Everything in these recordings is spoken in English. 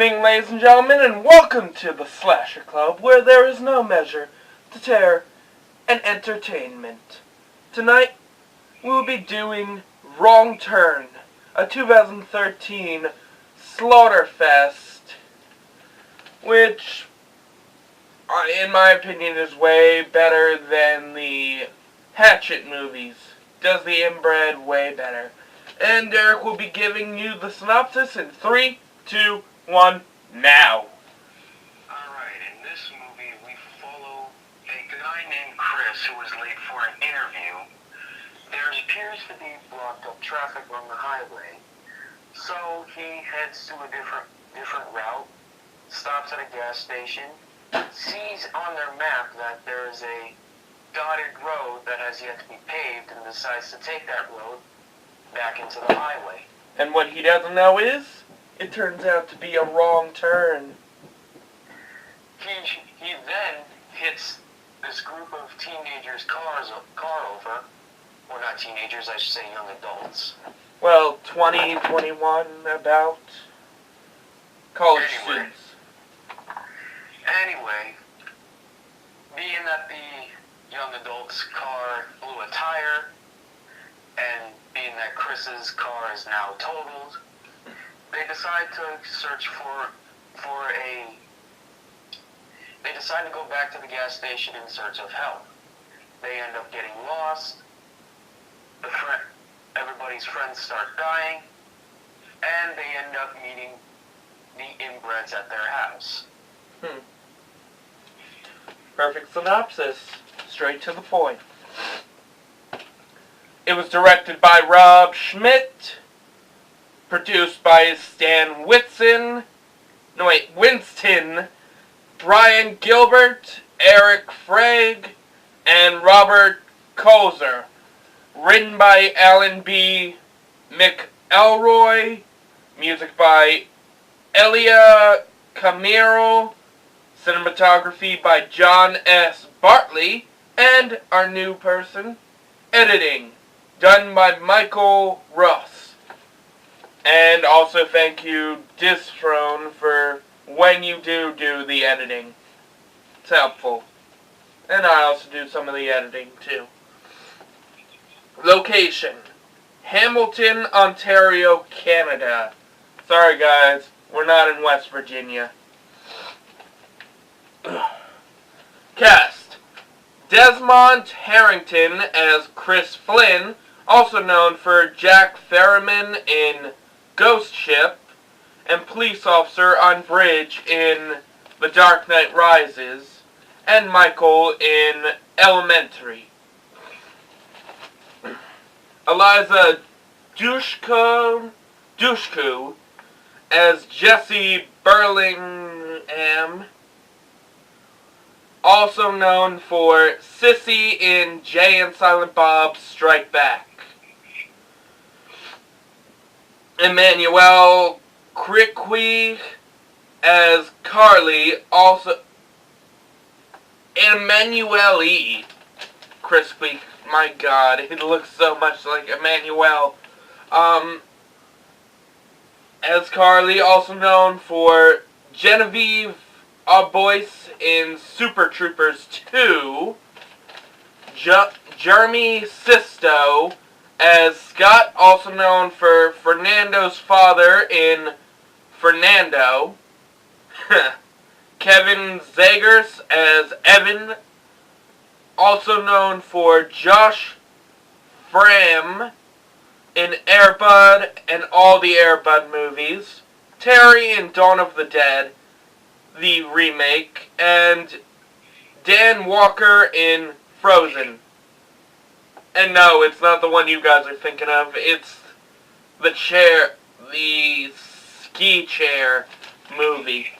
evening, ladies and gentlemen, and welcome to the Slasher Club, where there is no measure to terror and entertainment. Tonight, we will be doing Wrong Turn, a 2013 Slaughterfest, which, in my opinion, is way better than the Hatchet movies. Does the inbred way better. And Derek will be giving you the synopsis in 3, 2, 1, now. Alright, in this movie we follow a guy named Chris who was late for an interview. There appears to be blocked up traffic on the highway. So he heads to a different route, stops at a gas station, sees on their map that there is a dotted road that has yet to be paved, and decides to take that road back into the highway. And what he doesn't know is, it turns out to be a wrong turn. He then hits this group of teenagers' car over. Or not teenagers, I should say young adults. Well, 20, 21, about. College students. Anyway, being that the young adult's car blew a tire, and being that Chris's car is now totaled, they decide to search They decide to go back to the gas station in search of help. They end up getting lost. Everybody's friends start dying, and they end up meeting the inbreds at their house. Perfect synopsis. Straight to the point. It was directed by Rob Schmidt, produced by Stan Winston, Brian Gilbert, Eric Fragg, and Robert Kozer. Written by Alan B. McElroy, music by Elia Camero, cinematography by John S. Bartley, and our new person, editing, done by Michael Ross. And also thank you, Disthrone, for when you do the editing. It's helpful. And I also do some of the editing, too. Location: Hamilton, Ontario, Canada. Sorry guys, we're not in West Virginia. Cast: Desmond Harrington as Chris Flynn, also known for Jack Ferriman in Ghost Ship, and police officer on bridge in The Dark Knight Rises, and Michael in Elementary. Eliza Dushku as Jesse Burlingham, also known for Sissy in Jay and Silent Bob Strike Back. Emmanuel Criqui as Carly, also Emanuele Crispy. My God, it looks so much like Emmanuel. As Carly, also known for Genevieve Boyce in Super Troopers 2. Jeremy Sisto as Scott, also known for Fernando's father in Fernando. Kevin Zagers as Evan, also known for Josh Fram in Air Bud and all the Air Bud movies. Terry in Dawn of the Dead, the remake. And Dan Walker in Frozen. And no, it's not the one you guys are thinking of. It's the ski chair movie.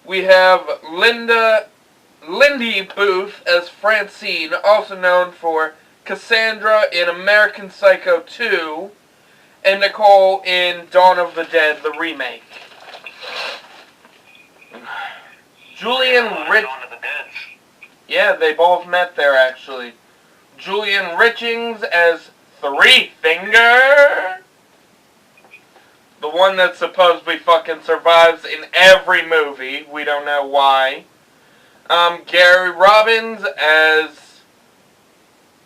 We have Lindy Booth as Francine, also known for Cassandra in American Psycho 2, and Nicole in Dawn of the Dead, the remake. Julian Yeah, they both met there, actually. Julian Richings as Three Finger. The one that supposedly fucking survives in every movie. We don't know why. Gary Robbins as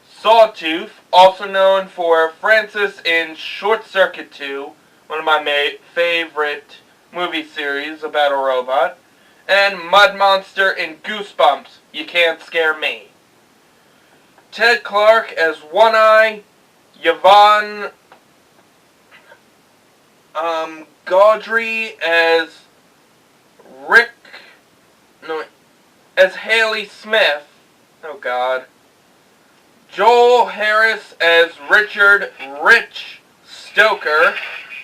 Sawtooth, also known for Francis in Short Circuit 2, one of my favorite movie series about a robot, and Mud Monster in Goosebumps, You Can't Scare Me. Ted Clark as One Eye, Yvonne Gaudry as as Haley Smith. Oh God. Joel Harris as Richard Rich Stoker,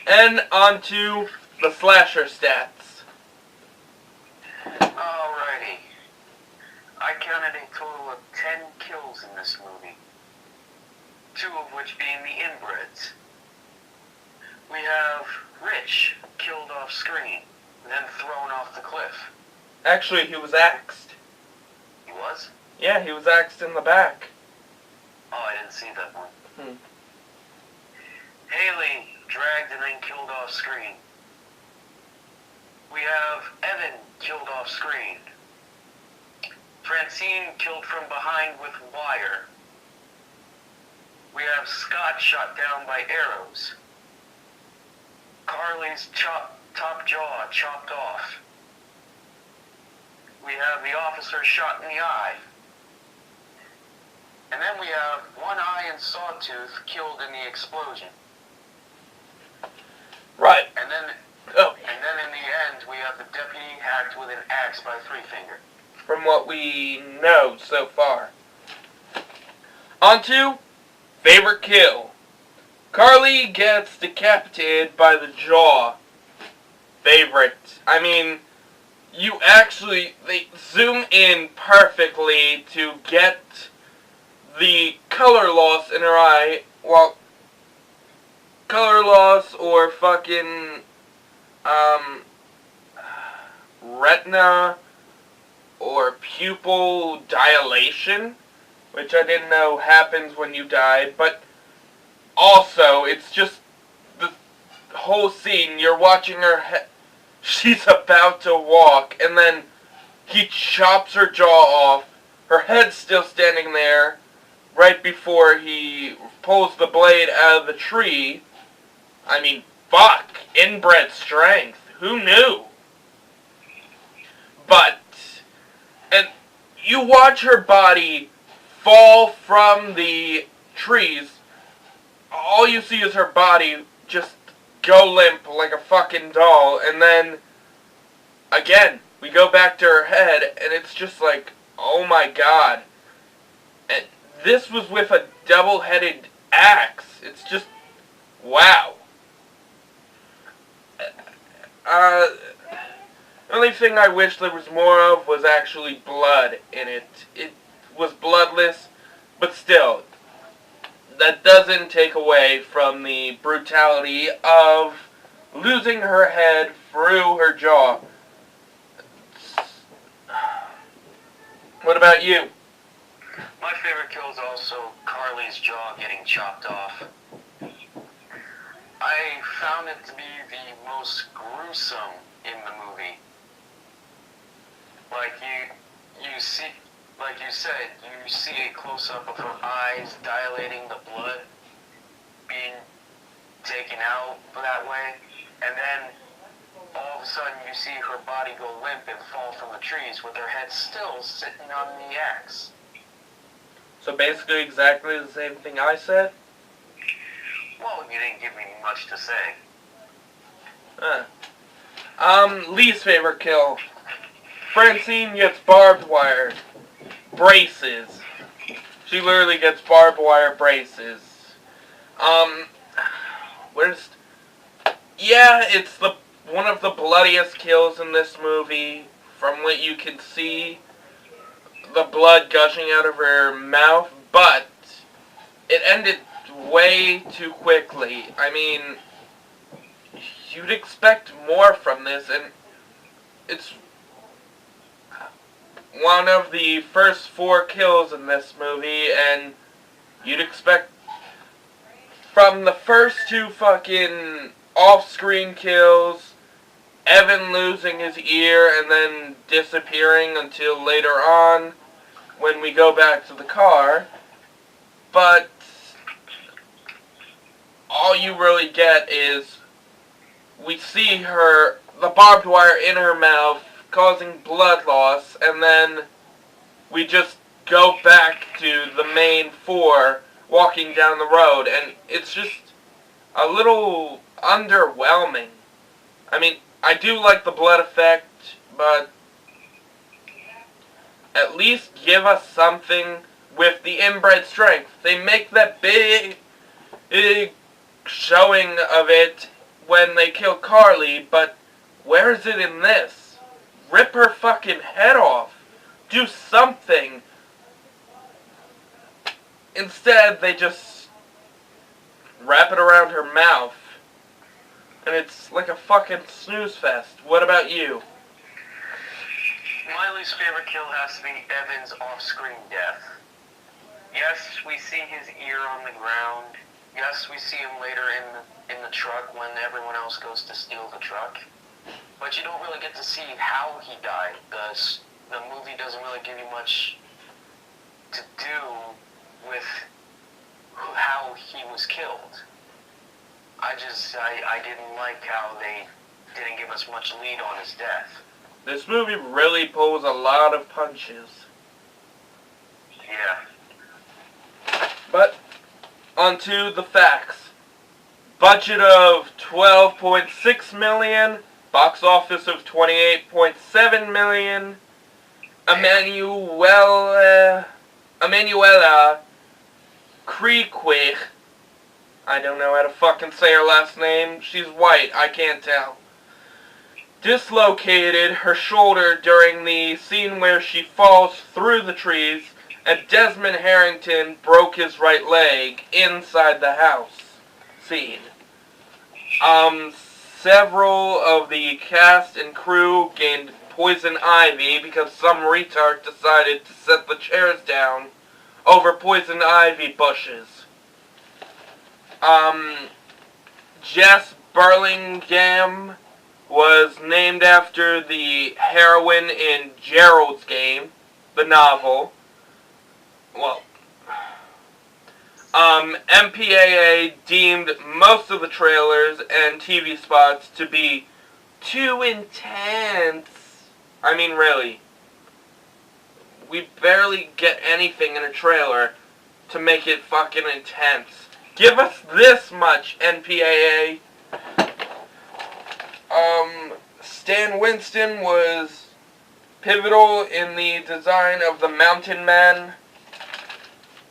and onto the slasher stats. Alrighty. I counted a total of 10 kills in this movie, 2 of which being the inbreds. We have Rich killed off screen, then thrown off the cliff. Actually, he was axed. He was? Yeah, he was axed in the back. Oh, I didn't see that one. Haley dragged and then killed off screen. We have Evan killed off screen. Francine killed from behind with wire. We have Scott shot down by arrows. Carly's top jaw chopped off. We have the officer shot in the eye. And then we have One Eye and Sawtooth killed in the explosion. Right. And then in the end, we have the deputy hacked with an axe by Three Finger. From what we know so far. On to favorite kill. Carly gets decapitated by the jaw. Favorite. I mean, they zoom in perfectly to get the color loss in her eye. Well, color loss or fucking, retina or pupil dilation, which I didn't know happens when you die, but also, it's just the whole scene, you're watching her she's about to walk, and then he chops her jaw off, her head's still standing there, right before he pulls the blade out of the tree. I mean, fuck, inbred strength, who knew? But, and you watch her body fall from the trees, all you see is her body just go limp like a fucking doll, and then, again, we go back to her head, and it's just like, oh my God. And this was with a double-headed axe. It's just, wow. The only thing I wish there was more of was actually blood in it. It was bloodless, but still, that doesn't take away from the brutality of losing her head through her jaw. What about you? My favorite kill is also Carly's jaw getting chopped off. I found it to be the most gruesome in the movie. Like you see, like you said, you see a close-up of her eyes dilating, the blood being taken out that way, and then all of a sudden you see her body go limp and fall from the trees with her head still sitting on the axe. So basically exactly the same thing I said? Well, you didn't give me much to say. Least favorite kill. Francine gets barbed wire. Braces. She literally gets barbed wire braces. Yeah, it's one of the bloodiest kills in this movie. From what you can see, the blood gushing out of her mouth, but it ended way too quickly. I mean, you'd expect more from this, and it's one of the first 4 kills in this movie, and you'd expect from the first 2 fucking off-screen kills, Evan losing his ear and then disappearing until later on when we go back to the car. But all you really get is we see her, the barbed wire in her mouth, causing blood loss, and then we just go back to the main four walking down the road, and it's just a little underwhelming. I mean, I do like the blood effect, but at least give us something with the inbred strength. They make that big showing of it when they kill Carly, but where is it in this? Rip her fucking head off. Do something. Instead, they just wrap it around her mouth. And it's like a fucking snooze fest. What about you? My least favorite kill has to be Evan's off-screen death. Yes, we see his ear on the ground. Yes, we see him later in the truck when everyone else goes to steal the truck. But you don't really get to see how he died. The movie doesn't really give you much to do with how he was killed. I didn't like how they didn't give us much lead on his death. This movie really pulls a lot of punches. Yeah. But, onto the facts. Budget of $12.6 million, box office of $28.7 million, Emanuela Creequich, I don't know how to fucking say her last name, she's white, I can't tell, dislocated her shoulder during the scene where she falls through the trees, and Desmond Harrington broke his right leg inside the house scene. Several of the cast and crew gained poison ivy because some retard decided to set the chairs down over poison ivy bushes. Jess Burlingame was named after the heroine in Gerald's Game, the novel. Well, MPAA deemed most of the trailers and TV spots to be too intense. I mean, really. We barely get anything in a trailer to make it fucking intense. Give us this much, NPAA. Stan Winston was pivotal in the design of the Mountain Men,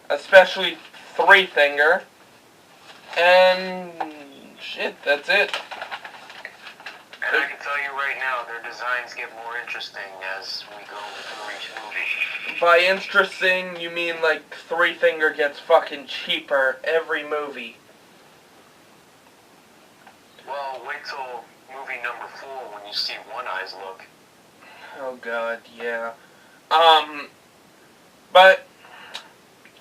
especially Three Finger. And shit, that's it. And I can tell you right now, their designs get more interesting as we go through each movie. By interesting, you mean like Three Finger gets fucking cheaper every movie. Well, wait till movie number 4 when you see One Eye's look. Oh god, yeah. But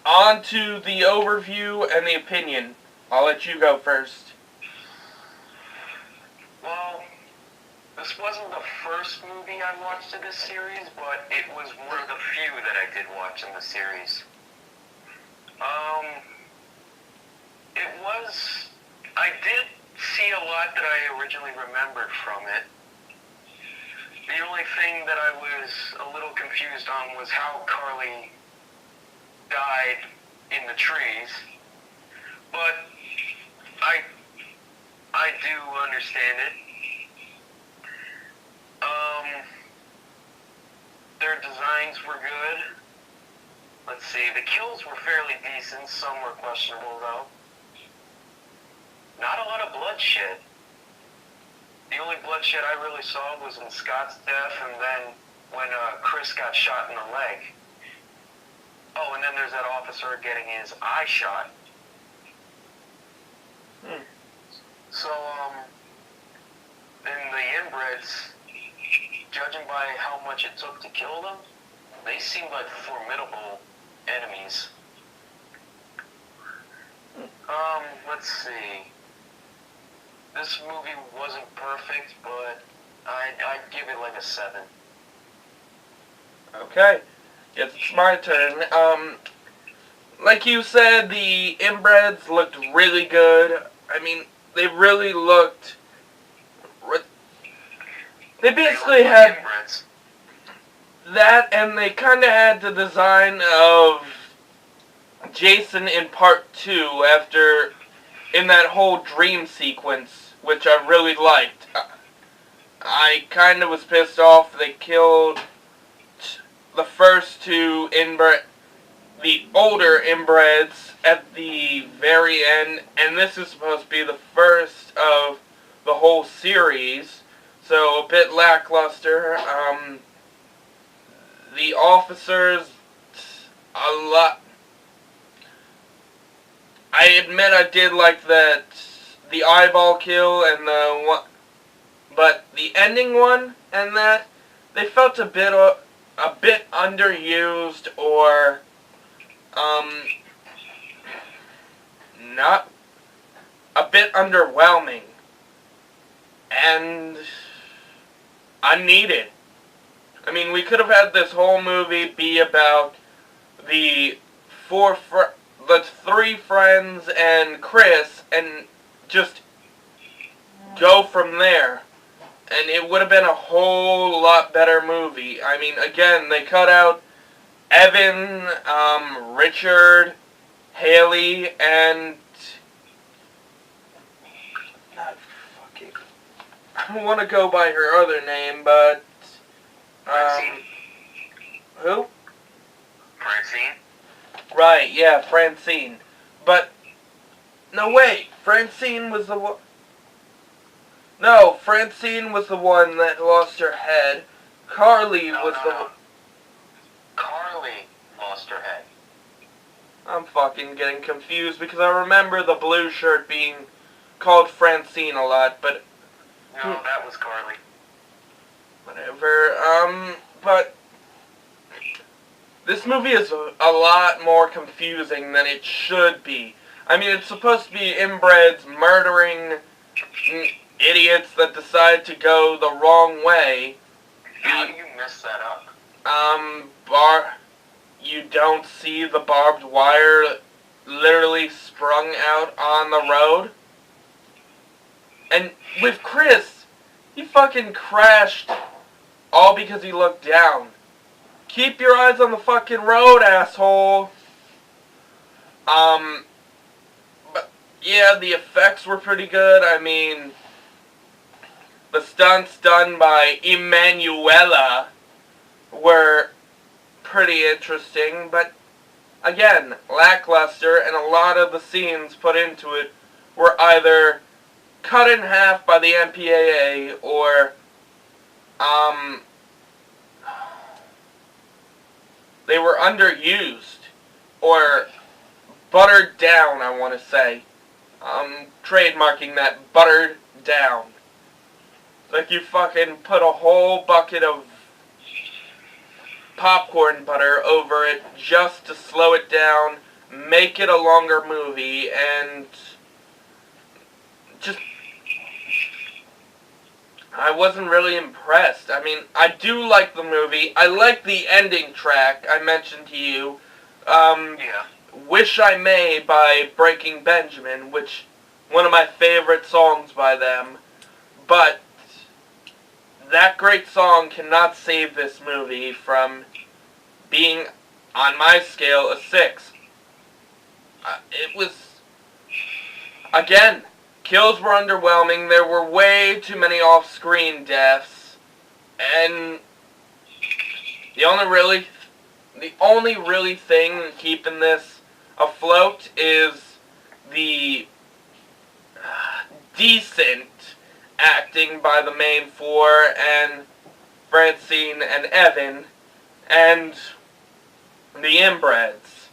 on to the overview and the opinion. I'll let you go first. Well, this wasn't the first movie I watched of this series, but it was one of the few that I did watch in the series. I did see a lot that I originally remembered from it. The only thing that I was a little confused on was how Carly died in the trees, but I do understand it. Their designs were good. Let's see, the kills were fairly decent, some were questionable though. Not a lot of bloodshed. The only bloodshed I really saw was in Scott's death and then when Chris got shot in the leg. Oh, and then there's that officer getting his eye shot. So, in the inbreds, judging by how much it took to kill them, they seemed like formidable enemies. Let's see. this movie wasn't perfect, but I'd give it like a 7. Okay, yes, it's my turn. Like you said, the inbreds looked really good. I mean, they really looked. They basically had Inbreds. that, and they kind of had the design of Jason in part 2 after, in that whole dream sequence, which I really liked. I kind of was pissed off they killed the first two inbred, the older inbreds at the very end, and this is supposed to be the first of the whole series, so a bit lackluster. The officers, a lot. I admit I did like that, the eyeball kill and the one, but the ending one and that, they felt a bit underused or not a bit underwhelming and unneeded. I mean, we could have had this whole movie be about the the 3 friends and Chris, and just go from there. And it would have been a whole lot better movie. I mean, again, they cut out Evan, Richard, Haley, and I don't want to go by her other name, but Francine. who? Francine? Right, yeah, Francine. But no, wait, Francine was the one. No, Francine was the one that lost her head. Carly was the. Carly lost her head. I'm fucking getting confused because I remember the blue shirt being called Francine a lot, but No, that was Carly. whatever. But this movie is a lot more confusing than it should be. I mean, it's supposed to be inbreds murdering idiots that decide to go the wrong way. How do you mess that up? You don't see the barbed wire literally sprung out on the road? And with Chris, he fucking crashed all because he looked down. Keep your eyes on the fucking road, asshole. But yeah, the effects were pretty good. I mean, the stunts done by Emanuela were pretty interesting, but again, lackluster, and a lot of the scenes put into it were either cut in half by the MPAA or they were underused or buttered down, I want to say. Trademarking that, buttered down. Like you fucking put a whole bucket of popcorn butter over it just to slow it down, make it a longer movie, and just, I wasn't really impressed. I mean, I do like the movie. I like the ending track I mentioned to you. Yeah. Wish I May by Breaking Benjamin, which, one of my favorite songs by them. But that great song cannot save this movie from being, on my scale, a 6. It was, again, kills were underwhelming. There were way too many off-screen deaths. And the only really thing keeping this afloat is the decent acting by the main 4 and Francine and Evan and the inbreds.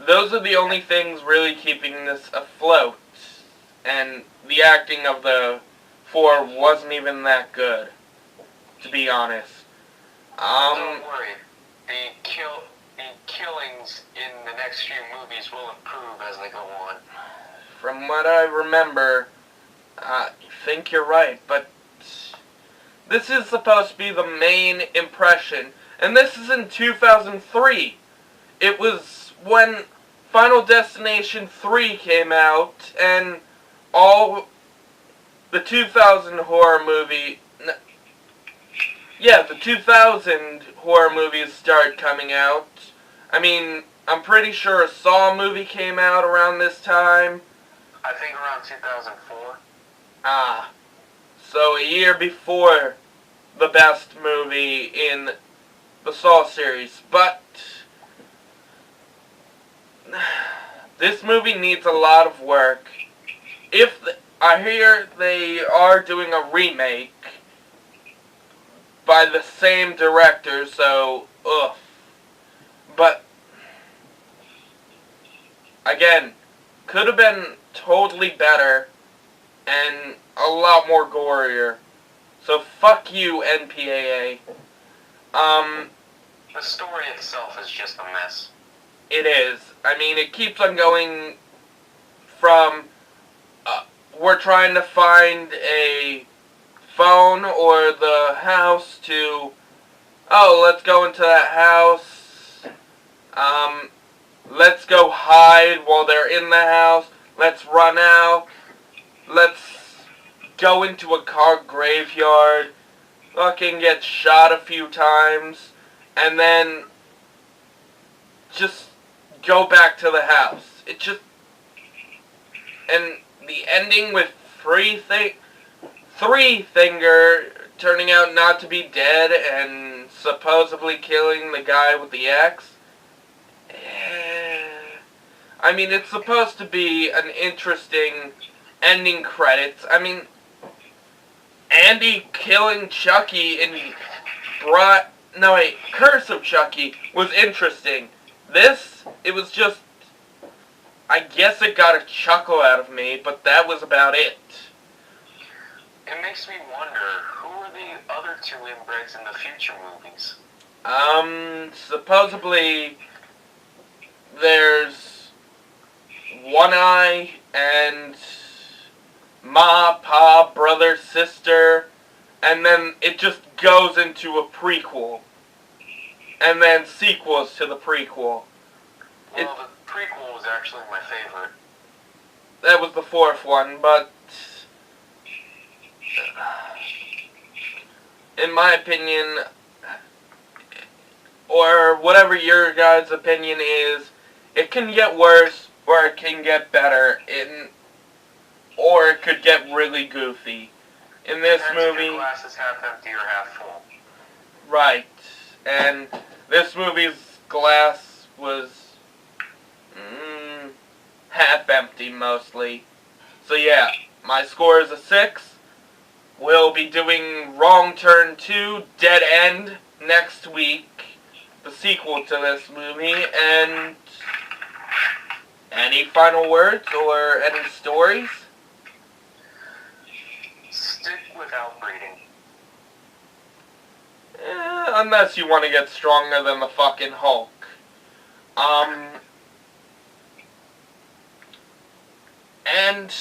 Those are the only things really keeping this afloat, and the acting of the 4 wasn't even that good, to be honest. Don't worry. The killings in the next few movies will improve as they go on. From what I remember, think you're right, but this is supposed to be the main impression, and this is in 2003. It was when Final Destination 3 came out, and all the 2000 horror movie... Yeah, the 2000 horror movies started coming out. I mean, I'm pretty sure a Saw movie came out around this time. I think around 2004. Ah, so a year before the best movie in the Saw series. But this movie needs a lot of work. I hear they are doing a remake by the same director, so ugh. But again, could have been totally better and a lot more gorier. So fuck you, NPAA. The story itself is just a mess. It is. I mean, it keeps on going from we're trying to find a phone or the house to, oh, let's go into that house. Let's go hide while they're in the house. Let's run out. Let's go into a car graveyard. Fucking get shot a few times. And then just go back to the house. It just... And the ending with Three Finger turning out not to be dead and supposedly killing the guy with the axe. I mean, it's supposed to be an interesting ending credits. I mean, Andy killing Chucky in Curse of Chucky was interesting. This, it was just, I guess it got a chuckle out of me, but that was about it. It makes me wonder, who are the other two inbreds in the future movies? Supposedly, there's One Eye and Ma, Pa, brother, sister, and then it just goes into a prequel. And then sequels to the prequel. Well, the prequel was actually my favorite. That was the fourth one, but in my opinion, or whatever your guys' opinion is, it can get worse or it can get better, or it could get really goofy. In this movie, your glass is half empty or half full. Right, and this movie's glass was half empty mostly. So yeah, my score is a 6. We'll be doing Wrong Turn 2, Dead End next week, the sequel to this movie, and any final words or any stories? Stick with outbreeding. Unless you want to get stronger than the fucking Hulk. And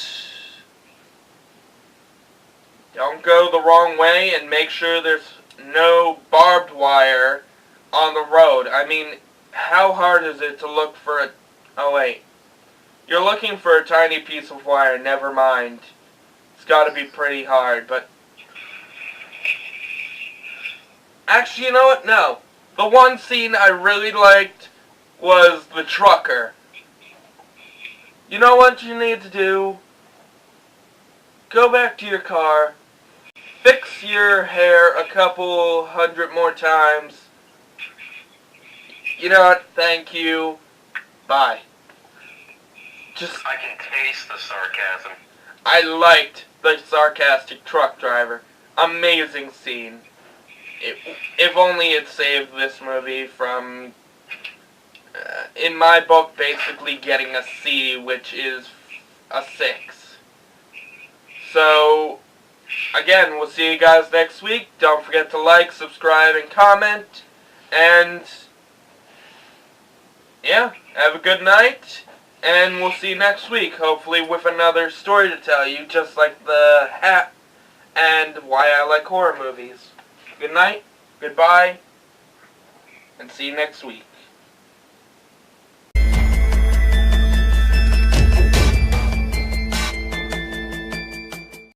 don't go the wrong way, and make sure there's no barbed wire on the road. I mean, how hard is it to look for a... Oh, wait. You're looking for a tiny piece of wire, never mind. It's gotta be pretty hard, but... Actually, you know what? No. The one scene I really liked was the trucker. You know what you need to do? Go back to your car, fix your hair a couple hundred more times. You know what? Thank you. Bye. I can taste the sarcasm. I liked the sarcastic truck driver. Amazing scene. If only it saved this movie from, in my book, basically getting a C, which is a 6. So, again, we'll see you guys next week. Don't forget to like, subscribe, and comment. And, yeah, have a good night. And we'll see you next week, hopefully with another story to tell you, just like the hat and why I like horror movies. Good night, goodbye, and see you next week.